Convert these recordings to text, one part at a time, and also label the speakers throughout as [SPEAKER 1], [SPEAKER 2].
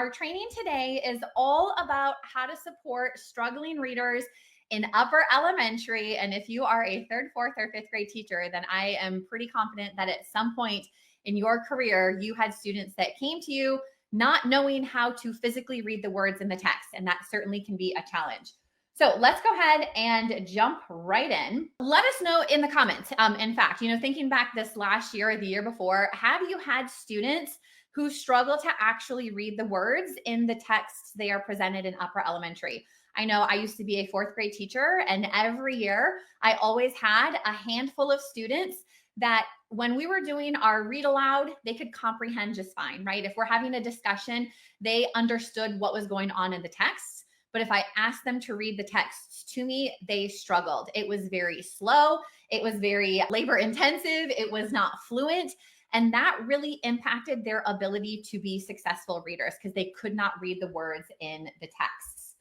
[SPEAKER 1] Our training today is all about how to support struggling readers in upper elementary. And if you are a third, fourth, or fifth grade teacher, then I am pretty confident that at some point in your career, you had students that came to you not knowing how to physically read the words in the text. And that certainly can be a challenge. So let's go ahead and jump right in. Let us know in the comments. In fact, thinking back this last year or the year before, have you had students who struggle to actually read the words in the texts they are presented in upper elementary? I know I used to be a fourth grade teacher, and every year I always had a handful of students that when we were doing our read aloud, they could comprehend just fine, right? If we're having a discussion, they understood what was going on in the text. But if I asked them to read the texts to me, they struggled. It was very slow. It was very labor intensive. It was not fluent. And that really impacted their ability to be successful readers because they could not read the words in the texts.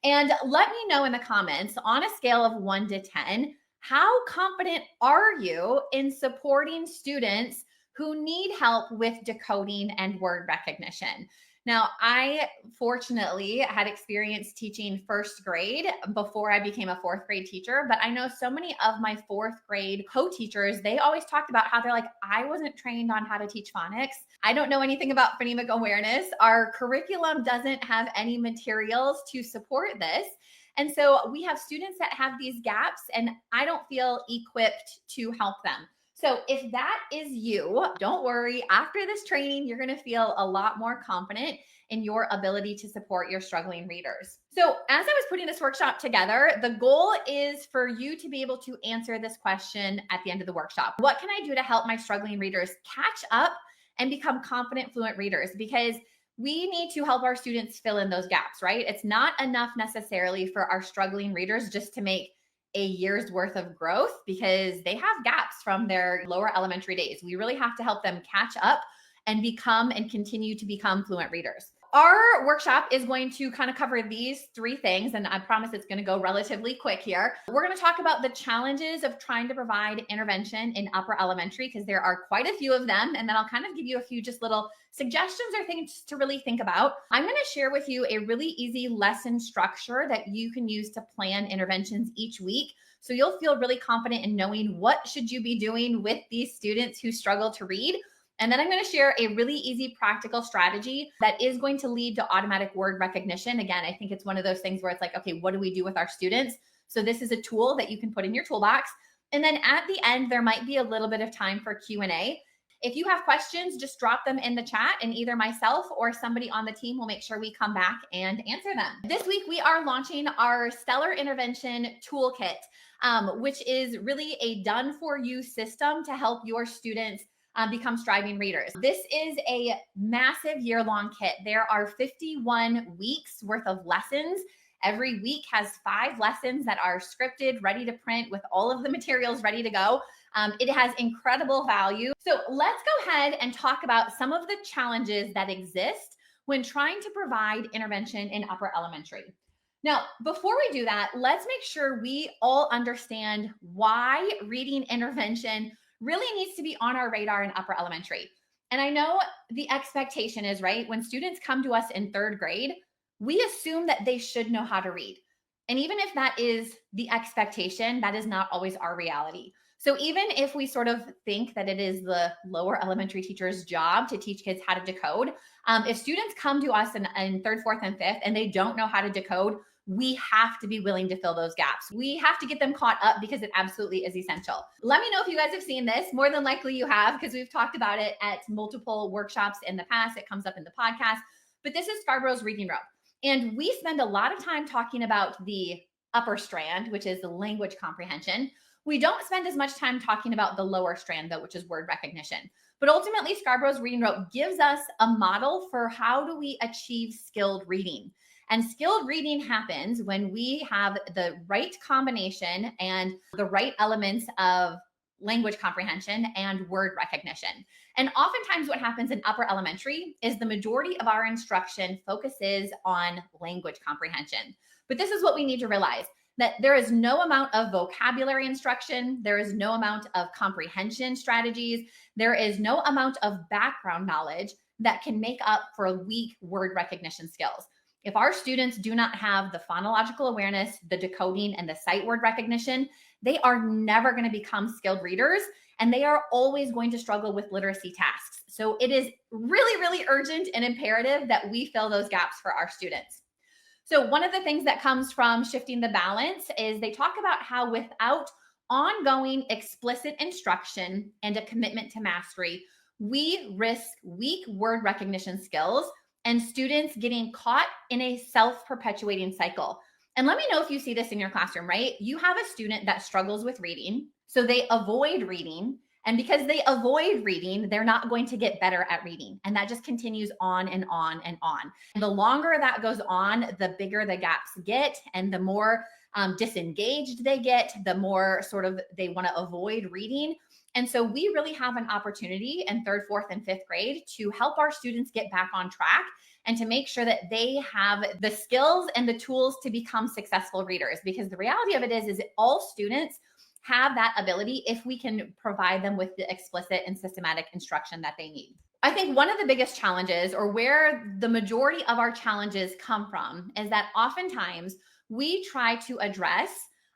[SPEAKER 1] And let me know in the comments, on a scale of 1 to 10, how confident are you in supporting students who need help with decoding and word recognition? Now, I fortunately had experience teaching first grade before I became a fourth grade teacher, but I know so many of my fourth grade co-teachers, they always talked about how they're like, I wasn't trained on how to teach phonics. I don't know anything about phonemic awareness. Our curriculum doesn't have any materials to support this. And so we have students that have these gaps, and I don't feel equipped to help them. So if that is you, don't worry. After this training, you're going to feel a lot more confident in your ability to support your struggling readers. So as I was putting this workshop together, the goal is for you to be able to answer this question at the end of the workshop. What can I do to help my struggling readers catch up and become confident, fluent readers? Because we need to help our students fill in those gaps, right? It's not enough necessarily for our struggling readers just to make a year's worth of growth because they have gaps from their lower elementary days. We really have to help them catch up and become and continue to become fluent readers. Our workshop is going to kind of cover these 3 things, and I promise it's going to go relatively quick here. We're going to talk about the challenges of trying to provide intervention in upper elementary because there are quite a few of them, and then I'll kind of give you a few just little suggestions or things to really think about. I'm going to share with you a really easy lesson structure that you can use to plan interventions each week. So you'll feel really confident in knowing what should you be doing with these students who struggle to read. And then I'm going to share a really easy practical strategy that is going to lead to automatic word recognition. Again, I think it's one of those things where it's like, okay, what do we do with our students? So this is a tool that you can put in your toolbox. And then at the end, there might be a little bit of time for Q&A. If you have questions, just drop them in the chat and either myself or somebody on the team will make sure we come back and answer them. This week, we are launching our Stellar Intervention Toolkit, which is really a done-for-you system to help your students become striving readers. This is a massive year-long kit. There are 51 weeks worth of lessons. Every week has 5 lessons that are scripted, ready to print with all of the materials ready to go. It has incredible value. So let's go ahead and talk about some of the challenges that exist when trying to provide intervention in upper elementary. Now, before we do that, let's make sure we all understand why reading intervention really needs to be on our radar in upper elementary. And I know the expectation is, right, when students come to us in 3rd grade, we assume that they should know how to read. And even if that is the expectation, that is not always our reality. So even if we sort of think that it is the lower elementary teacher's job to teach kids how to decode, if students come to us in 3rd, 4th, and 5th, and they don't know how to decode, we have to be willing to fill those gaps. We have to get them caught up because it absolutely is essential. Let me know if you guys have seen this. More than likely you have, because we've talked about it at multiple workshops in the past. It comes up in the podcast. But this is Scarborough's reading rope. And we spend a lot of time talking about the upper strand, which is the language comprehension. We don't spend as much time talking about the lower strand, though, which is word recognition. But ultimately, Scarborough's reading rope gives us a model for how do we achieve skilled reading. And skilled reading happens when we have the right combination and the right elements of language comprehension and word recognition. And oftentimes what happens in upper elementary is the majority of our instruction focuses on language comprehension. But this is what we need to realize, that there is no amount of vocabulary instruction, there is no amount of comprehension strategies, there is no amount of background knowledge that can make up for weak word recognition skills. If our students do not have the phonological awareness, the decoding, and the sight word recognition, they are never going to become skilled readers, and they are always going to struggle with literacy tasks. So it is really, really urgent and imperative that we fill those gaps for our students. So one of the things that comes from shifting the balance is they talk about how without ongoing explicit instruction and a commitment to mastery, we risk weak word recognition skills and students getting caught in a self-perpetuating cycle. And let me know if you see this in your classroom, right? You have a student that struggles with reading, so they avoid reading. And because they avoid reading, they're not going to get better at reading. And that just continues on and on and on. And the longer that goes on, the bigger the gaps get, and the more disengaged they get, the more sort of they want to avoid reading. And so we really have an opportunity in third, fourth, and fifth grade to help our students get back on track and to make sure that they have the skills and the tools to become successful readers. Because the reality of it is that all students have that ability if we can provide them with the explicit and systematic instruction that they need. I think one of the biggest challenges, or where the majority of our challenges come from, is that oftentimes we try to address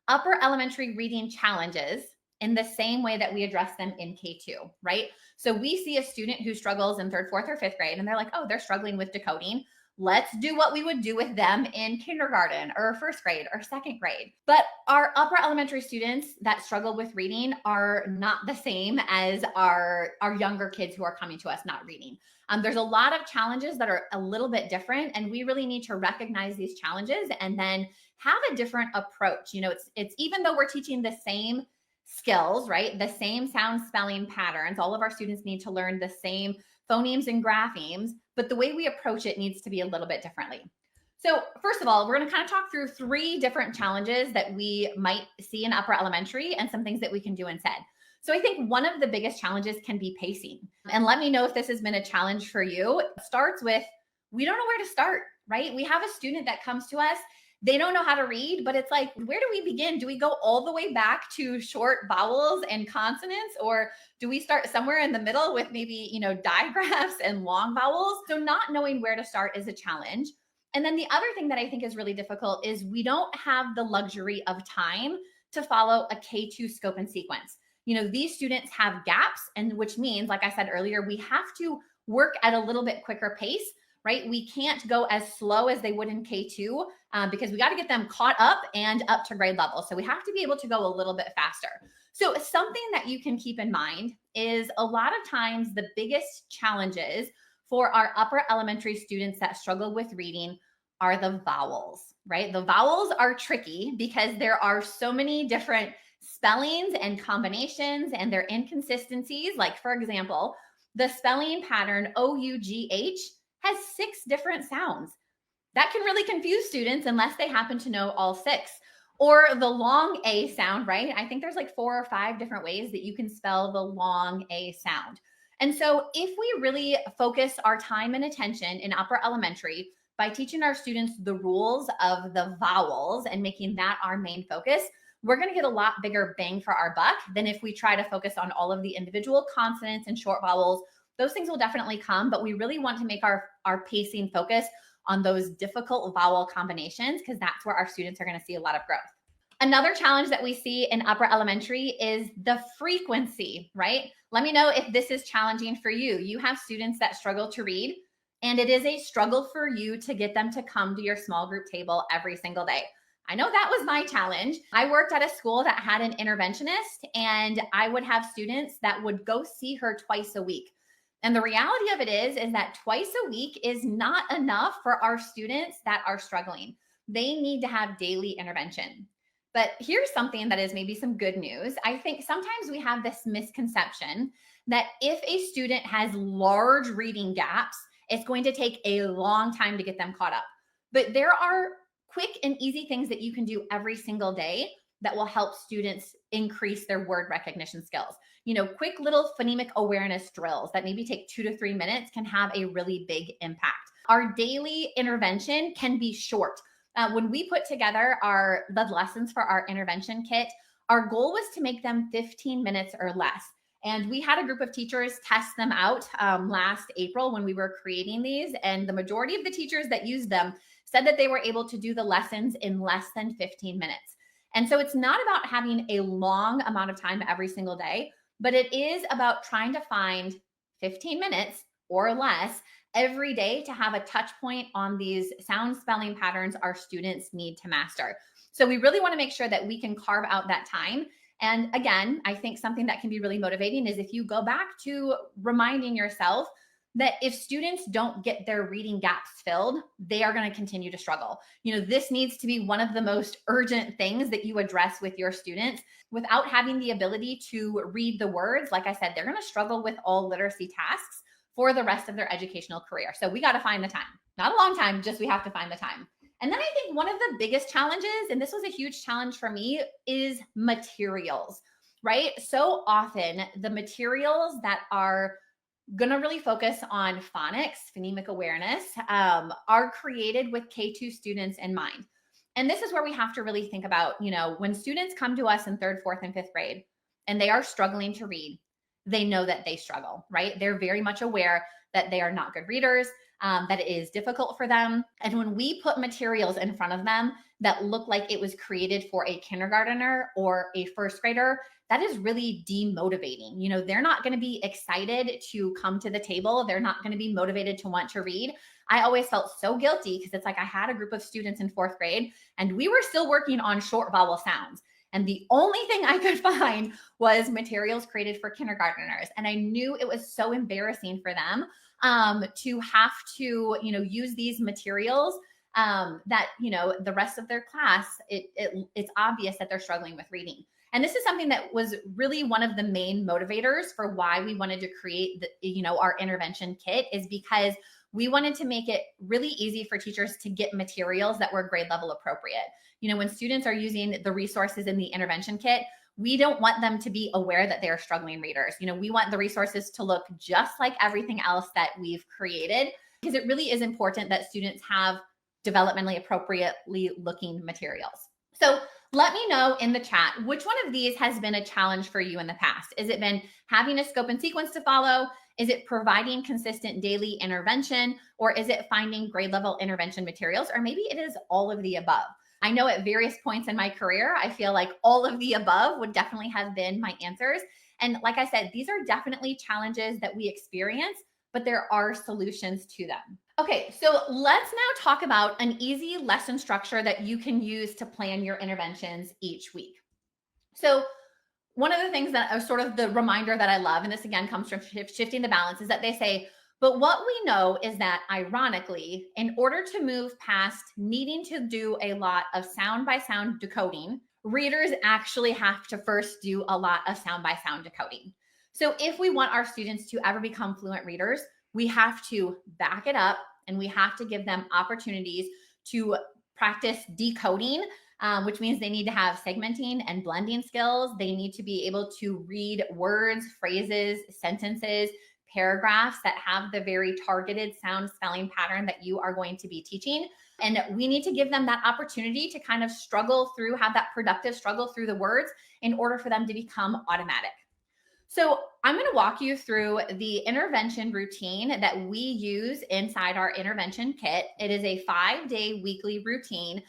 [SPEAKER 1] upper elementary reading challenges in the same way that we address them in K2, right? So we see a student who struggles in third, fourth, or fifth grade, and they're like, oh, they're struggling with decoding. Let's do what we would do with them in kindergarten or first grade or second grade. But our upper elementary students that struggle with reading are not the same as our younger kids who are coming to us not reading. There's a lot of challenges that are a little bit different, and we really need to recognize these challenges and then have a different approach. You know, it's even though we're teaching the same skills, right? The same sound spelling patterns. All of our students need to learn the same phonemes and graphemes, but the way we approach it needs to be a little bit differently. So first of all, we're going to kind of talk through 3 different challenges that we might see in upper elementary and some things that we can do instead. So I think one of the biggest challenges can be pacing. And let me know if this has been a challenge for you. It starts with, we don't know where to start, right? We have a student that comes to us, they don't know how to read, but it's like, where do we begin? Do we go all the way back to short vowels and consonants, or do we start somewhere in the middle with maybe, digraphs and long vowels? So not knowing where to start is a challenge. And then the other thing that I think is really difficult is we don't have the luxury of time to follow a K2 scope and sequence. These students have gaps, and which means, like I said earlier, we have to work at a little bit quicker pace, right? We can't go as slow as they would in K2 because we got to get them caught up and up to grade level. So we have to be able to go a little bit faster. So something that you can keep in mind is a lot of times the biggest challenges for our upper elementary students that struggle with reading are the vowels, right? The vowels are tricky because there are so many different spellings and combinations and their inconsistencies. Like, for example, the spelling pattern OUGH has 6 different sounds. That can really confuse students unless they happen to know all 6. Or the long A sound, right? I think there's like 4 or 5 different ways that you can spell the long A sound. And so if we really focus our time and attention in upper elementary by teaching our students the rules of the vowels and making that our main focus, we're going to get a lot bigger bang for our buck than if we try to focus on all of the individual consonants and short vowels. Those things will definitely come, but we really want to make our pacing focus on those difficult vowel combinations because that's where our students are going to see a lot of growth. Another challenge that we see in upper elementary is the frequency, right? Let me know if this is challenging for you. You have students that struggle to read, and it is a struggle for you to get them to come to your small group table every single day. I know that was my challenge. I worked at a school that had an interventionist, and I would have students that would go see her twice a week. And the reality of it is that twice a week is not enough for our students that are struggling. They need to have daily intervention. But here's something that is maybe some good news. I think sometimes we have this misconception that if a student has large reading gaps, it's going to take a long time to get them caught up. But there are quick and easy things that you can do every single day that will help students increase their word recognition skills. Quick little phonemic awareness drills that maybe take 2 to 3 minutes can have a really big impact. Our daily intervention can be short. When we put together the lessons for our intervention kit, our goal was to make them 15 minutes or less. And we had a group of teachers test them out last April when we were creating these. And the majority of the teachers that used them said that they were able to do the lessons in less than 15 minutes. And so it's not about having a long amount of time every single day, but it is about trying to find 15 minutes or less every day to have a touch point on these sound spelling patterns our students need to master. So we really want to make sure that we can carve out that time. And again, I think something that can be really motivating is if you go back to reminding yourself that if students don't get their reading gaps filled, they are going to continue to struggle. This needs to be one of the most urgent things that you address with your students. Without having the ability to read the words, like I said, they're going to struggle with all literacy tasks for the rest of their educational career. So we got to find the time. Not a long time, just we have to find the time. And then I think one of the biggest challenges, and this was a huge challenge for me, is materials, right? So often the materials that are going to really focus on phonics, phonemic awareness, are created with K2 students in mind. And this is where we have to really think about, when students come to us in 3rd, 4th, and 5th grade, and they are struggling to read, they know that they struggle, right? They're very much aware that they are not good readers, that it is difficult for them. And when we put materials in front of them that look like it was created for a kindergartner or a 1st grader, that is really demotivating. They're not going to be excited to come to the table. They're not going to be motivated to want to read. I always felt so guilty because it's like I had a group of students in 4th grade and we were still working on short vowel sounds. And the only thing I could find was materials created for kindergartners. And I knew it was so embarrassing for them to have to, use these materials that, the rest of their class, it's obvious that they're struggling with reading. And this is something that was really one of the main motivators for why we wanted to create our intervention kit, is because we wanted to make it really easy for teachers to get materials that were grade level appropriate. When students are using the resources in the intervention kit, we don't want them to be aware that they're struggling readers. We want the resources to look just like everything else that we've created, because it really is important that students have developmentally appropriately looking materials. So let me know in the chat, which one of these has been a challenge for you in the past? Has it been having a scope and sequence to follow? Is it providing consistent daily intervention? Or is it finding grade level intervention materials? Or maybe it is all of the above. I know at various points in my career, I feel like all of the above would definitely have been my answers. And like I said, these are definitely challenges that we experience, but there are solutions to them. Okay, so let's now talk about an easy lesson structure that you can use to plan your interventions each week. So one of the things that are sort of the reminder that I love, and this again comes from Shifting the Balance, is that they say, but what we know is that ironically, in order to move past needing to do a lot of sound by sound decoding, readers actually have to first do a lot of sound by sound decoding. So if we want our students to ever become fluent readers, we have to back it up and we have to give them opportunities to practice decoding, which means they need to have segmenting and blending skills. They need to be able to read words, phrases, sentences, paragraphs that have the very targeted sound spelling pattern that you are going to be teaching. And we need to give them that opportunity to kind of struggle through, have that productive struggle through the words in order for them to become automatic. So I'm going to walk you through the intervention routine that we use inside our intervention kit. It is a 5-day weekly routine.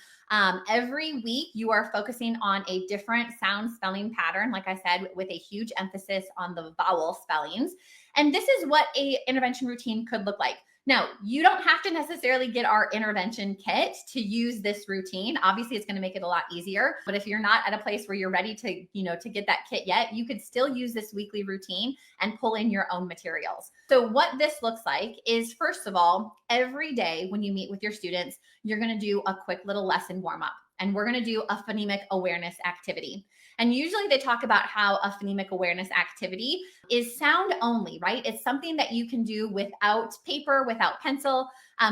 [SPEAKER 1] Every week you are focusing on a different sound spelling pattern, like I said, with a huge emphasis on the vowel spellings. And this is what an intervention routine could look like. Now, you don't have to necessarily get our intervention kit to use this routine. Obviously, it's going to make it a lot easier. But if you're not at a place where you're ready to, to get that kit yet, you could still use this weekly routine and pull in your own materials. So what this looks like is, first of all, every day when you meet with your students, you're going to do a quick little lesson warm up. And we're going to do a phonemic awareness activity. And usually they talk about how a phonemic awareness activity is sound only, right? It's something that you can do without paper, without pencil.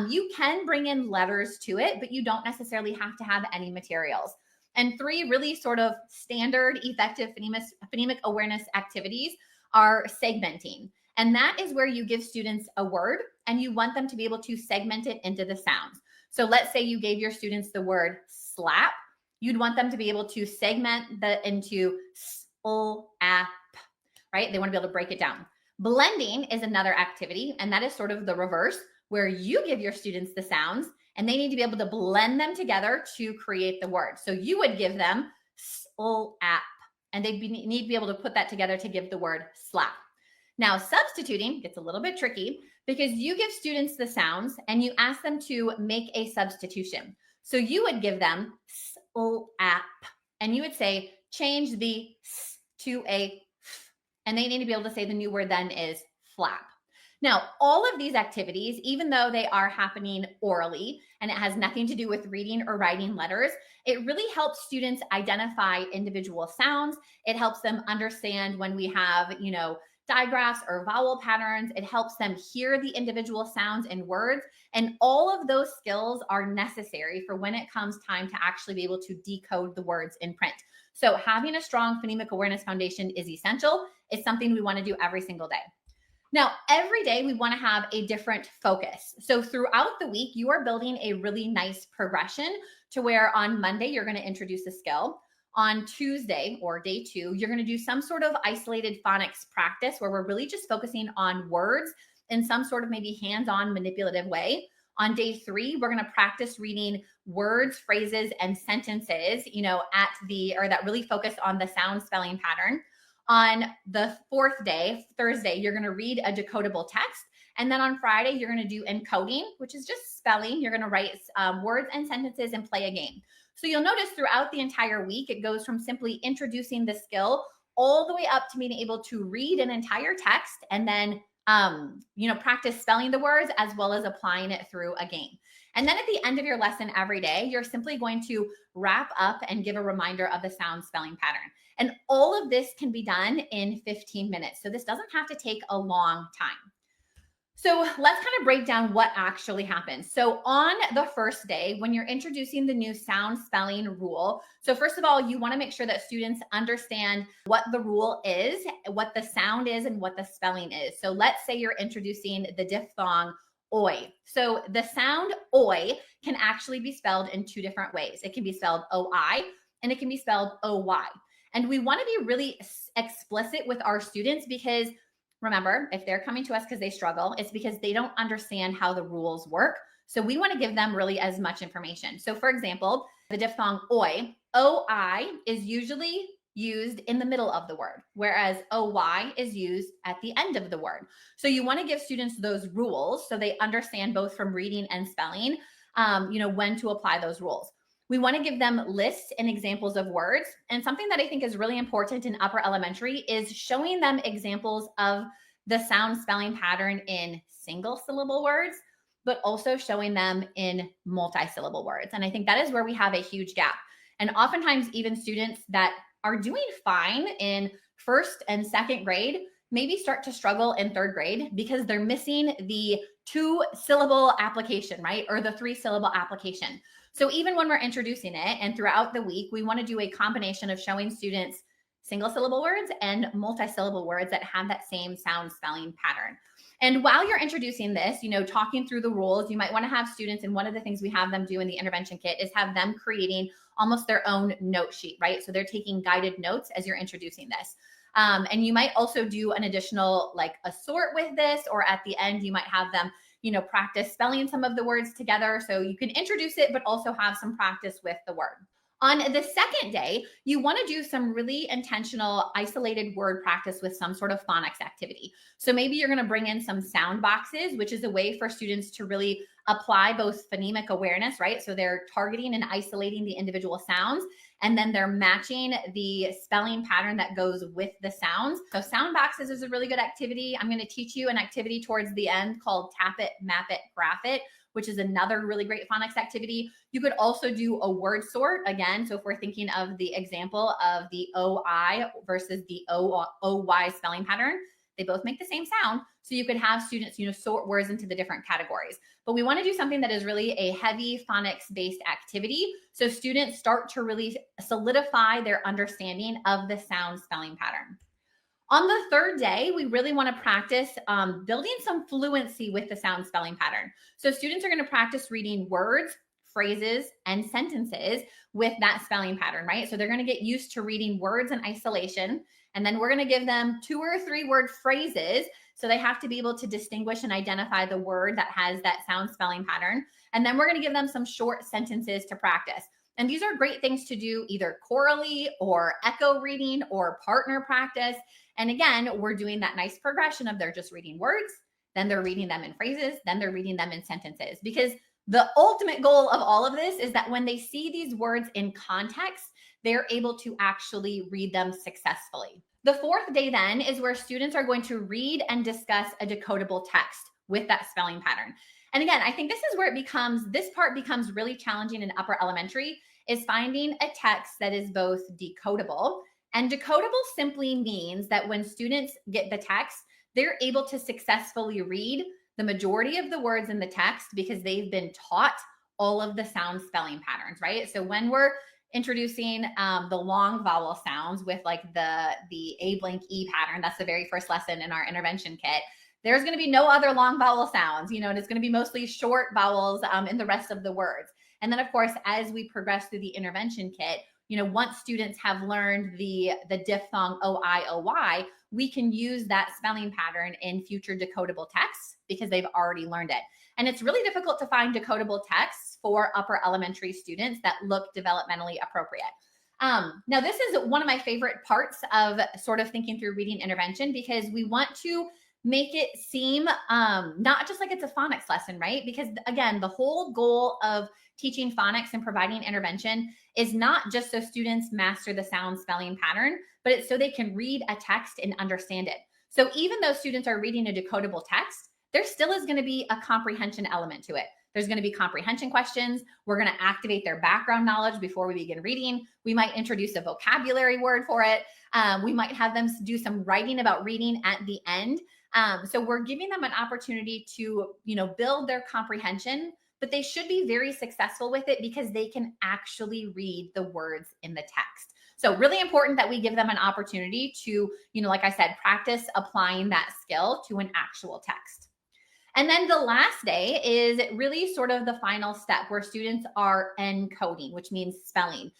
[SPEAKER 1] You can bring in letters to it, but you don't necessarily have to have any materials. And 3 really sort of standard effective phonemic awareness activities are segmenting. And that is where you give students a word and you want them to be able to segment it into the sounds. So let's say you gave your students the word slap. You'd want them to be able to segment that into slap, right? They want to be able to break it down. Blending is another activity, and that is sort of the reverse, where you give your students the sounds and they need to be able to blend them together to create the word. So you would give them slap, and they need to be able to put that together to give the word slap. Now, substituting gets a little bit tricky because you give students the sounds and you ask them to make a substitution. So you would give them slap, and you would say, change the s to a f, and they need to be able to say the new word then is flap. Now, all of these activities, even though they are happening orally and it has nothing to do with reading or writing letters, it really helps students identify individual sounds. It helps them understand when we have, digraphs or vowel patterns. It helps them hear the individual sounds in words. And all of those skills are necessary for when it comes time to actually be able to decode the words in print. So having a strong phonemic awareness foundation is essential. It's something we want to do every single day. Now, every day we want to have a different focus. So throughout the week, you are building a really nice progression to where on Monday, you're going to introduce a skill. On Tuesday or day 2, you're going to do some sort of isolated phonics practice where we're really just focusing on words in some sort of maybe hands-on manipulative way. On day 3, we're going to practice reading words, phrases, and sentences, that really focus on the sound spelling pattern. On the 4th day, Thursday, you're going to read a decodable text. And then on Friday, you're going to do encoding, which is just spelling. You're going to write words and sentences and play a game. So you'll notice throughout the entire week, it goes from simply introducing the skill all the way up to being able to read an entire text and then, practice spelling the words as well as applying it through a game. And then at the end of your lesson every day, you're simply going to wrap up and give a reminder of the sound spelling pattern. And all of this can be done in 15 minutes. So this doesn't have to take a long time. So let's kind of break down what actually happens. So on the first day, when you're introducing the new sound spelling rule, so first of all, you want to make sure that students understand what the rule is, what the sound is, and what the spelling is. So let's say you're introducing the diphthong oi. So the sound oi can actually be spelled in 2 different ways. It can be spelled oi and it can be spelled oy. And we want to be really explicit with our students because remember, if they're coming to us because they struggle, it's because they don't understand how the rules work. So we want to give them really as much information. So for example, the diphthong oi, oi is usually used in the middle of the word, whereas oy is used at the end of the word. So you want to give students those rules so they understand both from reading and spelling, when to apply those rules. We want to give them lists and examples of words. And something that I think is really important in upper elementary is showing them examples of the sound spelling pattern in single syllable words, but also showing them in multi-syllable words. And I think that is where we have a huge gap. And oftentimes even students that are doing fine in 1st and 2nd grade maybe start to struggle in 3rd grade because they're missing the 2-syllable application, right? Or the 3-syllable application. So even when we're introducing it and throughout the week, we want to do a combination of showing students single syllable words and multi-syllable words that have that same sound spelling pattern. And while you're introducing this, talking through the rules, you might want to have students, and one of the things we have them do in the intervention kit is have them creating almost their own note sheet, right? So they're taking guided notes as you're introducing this. And you might also do an additional like a sort with this, or at the end, you might have them practice spelling some of the words together. So you can introduce it, but also have some practice with the word. On the 2nd day, you want to do some really intentional isolated word practice with some sort of phonics activity. So maybe you're going to bring in some sound boxes, which is a way for students to really apply both phonemic awareness, right? So they're targeting and isolating the individual sounds, and then they're matching the spelling pattern that goes with the sounds. So sound boxes is a really good activity. I'm going to teach you an activity towards the end called Tap It, Map It, Graph It, which is another really great phonics activity. You could also do a word sort again. So if we're thinking of the example of the OI versus the OY spelling pattern, they both make the same sound. So you could have students, sort words into the different categories. But we want to do something that is really a heavy phonics-based activity. So students start to really solidify their understanding of the sound spelling pattern. On the 3rd day, we really want to practice building some fluency with the sound spelling pattern. So students are going to practice reading words, phrases, and sentences with that spelling pattern, right? So they're going to get used to reading words in isolation, And then we're going to give them 2 or 3 word phrases. So they have to be able to distinguish and identify the word that has that sound spelling pattern. And then we're going to give them some short sentences to practice. And these are great things to do either chorally or echo reading or partner practice. And again, we're doing that nice progression of they're just reading words, then they're reading them in phrases, then they're reading them in sentences. Because the ultimate goal of all of this is that when they see these words in context, they're able to actually read them successfully. The fourth day then is where students are going to read and discuss a decodable text with that spelling pattern. And again, I think this is where this part becomes really challenging in upper elementary, is finding a text that is both decodable. And decodable simply means that when students get the text, they're able to successfully read the majority of the words in the text because they've been taught all of the sound spelling patterns, right? So when we're introducing the long vowel sounds with like the A blank E pattern, that's the very first lesson in our intervention kit. There's going to be no other long vowel sounds, and it's going to be mostly short vowels in the rest of the words. And then, of course, as we progress through the intervention kit, once students have learned the diphthong O-I, O-Y, we can use that spelling pattern in future decodable texts because they've already learned it. And it's really difficult to find decodable texts for upper elementary students that look developmentally appropriate. Now, this is one of my favorite parts of sort of thinking through reading intervention because we want to make it seem not just like it's a phonics lesson, right? Because again, the whole goal of teaching phonics and providing intervention is not just so students master the sound spelling pattern, but it's so they can read a text and understand it. So even though students are reading a decodable text, there still is going to be a comprehension element to it. There's going to be comprehension questions. We're going to activate their background knowledge before we begin reading. We might introduce a vocabulary word for it. We might have them do some writing about reading at the end. So we're giving them an opportunity to, build their comprehension, but they should be very successful with it because they can actually read the words in the text. So really important that we give them an opportunity to, like I said, practice applying that skill to an actual text. And then the last day is really sort of the final step where students are encoding, which means spelling.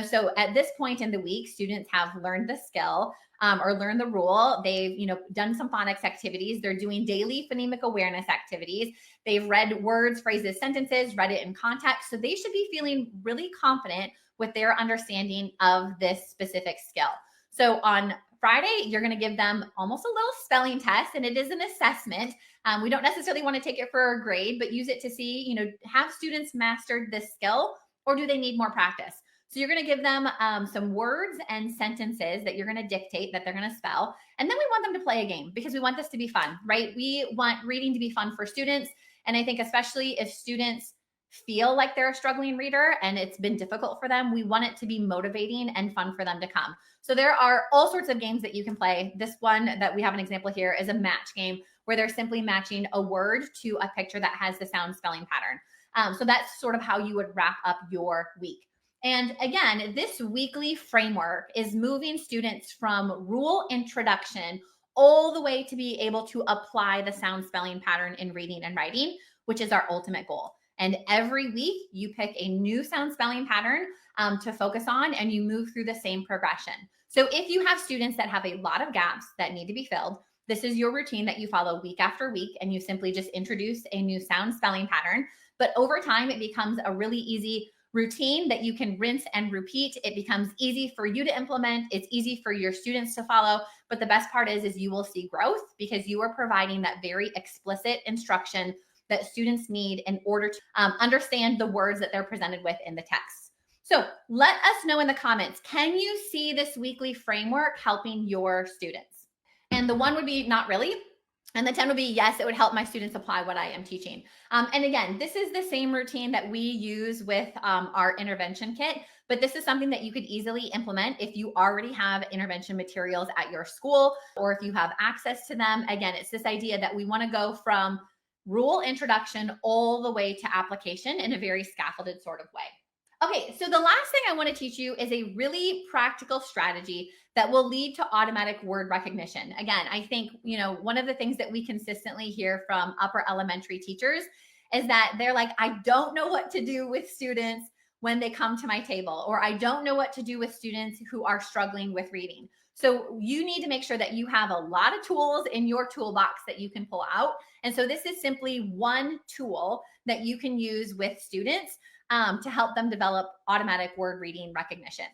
[SPEAKER 1] So at this point in the week, students have learned the skill or learned the rule. They've, done some phonics activities. They're doing daily phonemic awareness activities. They've read words, phrases, sentences, read it in context. So they should be feeling really confident with their understanding of this specific skill. So on Friday, you're going to give them almost a little spelling test, and it is an assessment. We don't necessarily want to take it for a grade, but use it to see, have students mastered this skill or do they need more practice? So you're going to give them some words and sentences that you're going to dictate that they're going to spell. And then we want them to play a game because we want this to be fun, right? We want reading to be fun for students. And I think especially if students feel like they're a struggling reader and it's been difficult for them, we want it to be motivating and fun for them to come. So there are all sorts of games that you can play. This one that we have an example here is a match game where they're simply matching a word to a picture that has the sound spelling pattern. So that's sort of how you would wrap up your week. And again, this weekly framework is moving students from rule introduction all the way to be able to apply the sound spelling pattern in reading and writing, which is our ultimate goal. And every week you pick a new sound spelling pattern to focus on and you move through the same progression. So if you have students that have a lot of gaps that need to be filled, this is your routine that you follow week after week, and you simply just introduce a new sound spelling pattern. But over time, it becomes a really easy routine that you can rinse and repeat. It becomes easy for you to implement. It's easy for your students to follow. But the best part is you will see growth because you are providing that very explicit instruction that students need in order to understand the words that they're presented with in the text. So let us know in the comments, can you see this weekly framework helping your students? And the 1 would be not really. And the 10 would be, yes, it would help my students apply what I am teaching. And again, this is the same routine that we use with our intervention kit, but this is something that you could easily implement if you already have intervention materials at your school or if you have access to them. Again, it's this idea that we want to go from rule introduction all the way to application in a very scaffolded sort of way. Okay, so the last thing I want to teach you is a really practical strategy that will lead to automatic word recognition. Again, I think, one of the things that we consistently hear from upper elementary teachers is that they're like, I don't know what to do with students when they come to my table, or I don't know what to do with students who are struggling with reading. So you need to make sure that you have a lot of tools in your toolbox that you can pull out. And so this is simply one tool that you can use with students to help them develop automatic word reading recognition.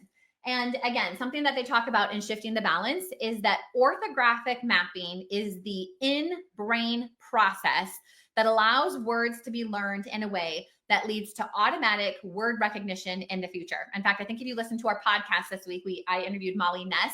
[SPEAKER 1] And again, something that they talk about in Shifting the Balance is that orthographic mapping is the in-brain process that allows words to be learned in a way that leads to automatic word recognition in the future. In fact, I think if you listen to our podcast this week, I interviewed Molly Ness,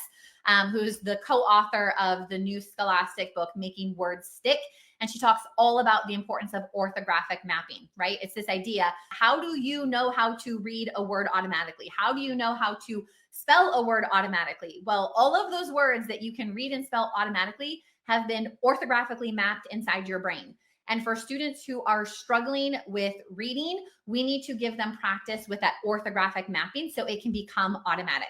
[SPEAKER 1] who's the co-author of the new Scholastic book, Making Words Stick. And she talks all about the importance of orthographic mapping, right? It's this idea, how do you know how to read a word automatically? How do you know how to spell a word automatically? Well, all of those words that you can read and spell automatically have been orthographically mapped inside your brain. And for students who are struggling with reading, we need to give them practice with that orthographic mapping so it can become automatic.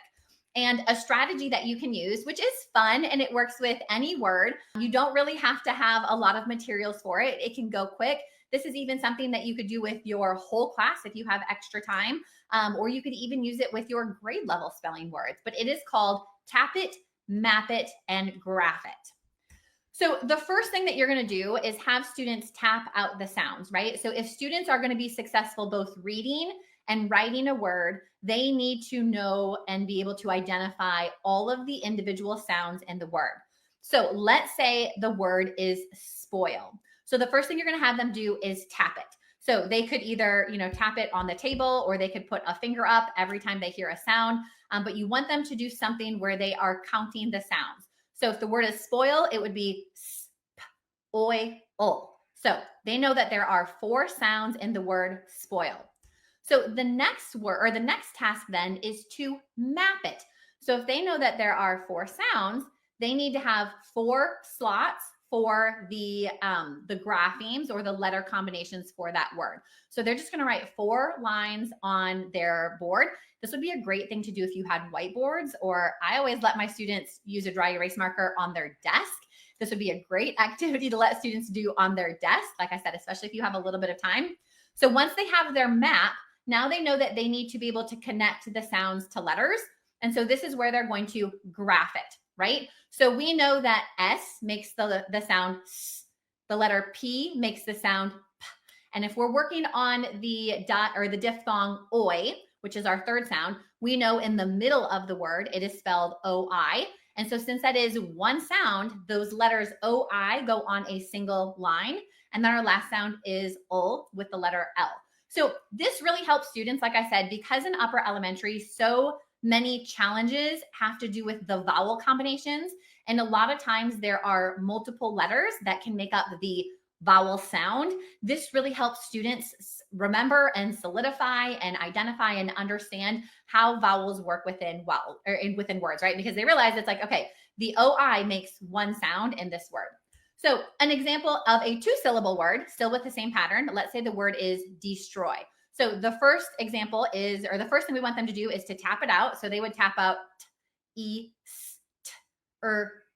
[SPEAKER 1] And a strategy that you can use, which is fun and it works with any word, you don't really have to have a lot of materials for it. It can go quick. This is even something that you could do with your whole class if you have extra time, or you could even use it with your grade level spelling words. But it is called Tap It, Map It, and Graph It. So the first thing that you're going to do is have students tap out the sounds, right? So if students are going to be successful both reading and writing a word, they need to know and be able to identify all of the individual sounds in the word. So let's say the word is spoil. So the first thing you're going to have them do is tap it. So they could either, tap it on the table, or they could put a finger up every time they hear a sound. But you want them to do something where they are counting the sounds. So if the word is spoil, it would be sp, oi, ol. So they know that there are 4 sounds in the word spoil. So the next word, or the next task then, is to map it. So if they know that there are 4 sounds, they need to have 4 slots for the graphemes or the letter combinations for that word. So they're just going to write 4 lines on their board. This would be a great thing to do if you had whiteboards, or I always let my students use a dry erase marker on their desk. This would be a great activity to let students do on their desk, like I said, especially if you have a little bit of time. So once they have their map, now they know that they need to be able to connect the sounds to letters. And so this is where they're going to graph it, right? So we know that S makes the sound S, the letter P makes the sound P. And if we're working on the dot or the diphthong oi, which is our third sound, we know in the middle of the word, it is spelled OI. And so since that is one sound, those letters OI go on a single line. And then our last sound is ul with the letter L. So this really helps students, like I said, because in upper elementary, so many challenges have to do with the vowel combinations. And a lot of times there are multiple letters that can make up the vowel sound. This really helps students remember and solidify and identify and understand how vowels work within within words, right? Because they realize it's like, okay, the OI makes one sound in this word. So an example of a 2-syllable word, still with the same pattern, let's say the word is destroy. So the first example is, or the first thing we want them to do is to tap it out. So they would tap out t, e, s, t,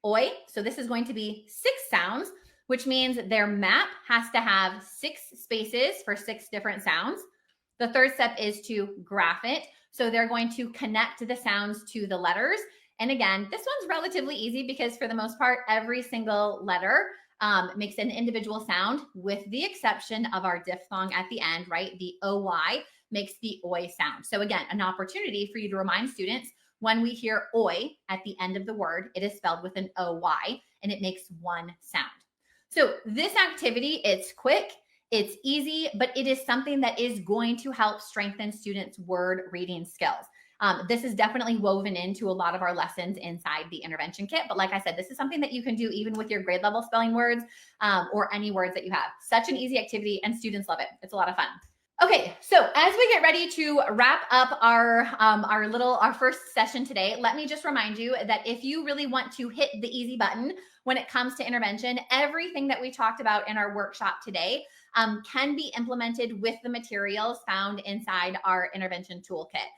[SPEAKER 1] oi. So this is going to be 6 sounds, which means their map has to have 6 spaces for 6 different sounds. The third step is to graph it. So they're going to connect the sounds to the letters. And again, this one's relatively easy because for the most part, every single letter makes an individual sound with the exception of our diphthong at the end, right? The OY makes the oi sound. So again, an opportunity for you to remind students when we hear oi at the end of the word, it is spelled with an OY and it makes one sound. So this activity, it's quick, it's easy, but it is something that is going to help strengthen students' word reading skills. This is definitely woven into a lot of our lessons inside the intervention kit. But like I said, this is something that you can do even with your grade level spelling words or any words that you have. Such an easy activity and students love it. It's a lot of fun. Okay, so as we get ready to wrap up our first session today, let me just remind you that if you really want to hit the easy button when it comes to intervention, everything that we talked about in our workshop today can be implemented with the materials found inside our intervention toolkit.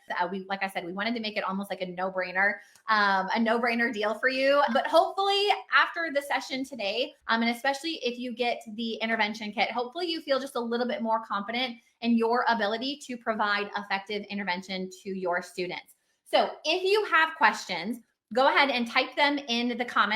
[SPEAKER 1] Like I said, we wanted to make it almost like a no-brainer deal for you. But hopefully after the session today, and especially if you get the intervention kit, hopefully you feel just a little bit more confident in your ability to provide effective intervention to your students. So if you have questions, go ahead and type them in the comments